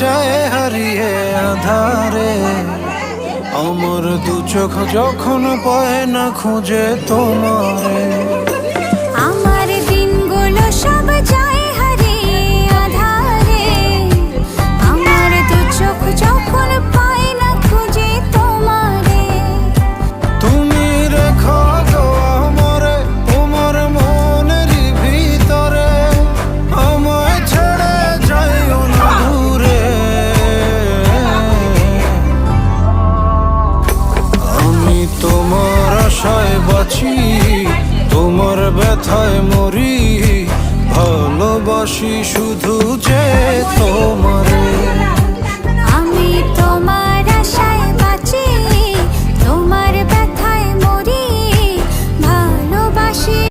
যায় হারিয়ে আধারে। আমার দু চোখ যখন পায় না খুঁজে তোমারে। আমার দিনগুলো সব যায় হারিয়ে আধারে। আমার দু চোখ যখন পায় না খুঁজে তোমারে। তুমি রেখো গো আমারে তোমার মনের ভিতরে, আমায় ছেড়ে যাইও না দূরে। আমি তোমার আশায় বাঁচি, তোমার ব্যথায় মরি, ভালোবাসি শুধু যে তোমারে।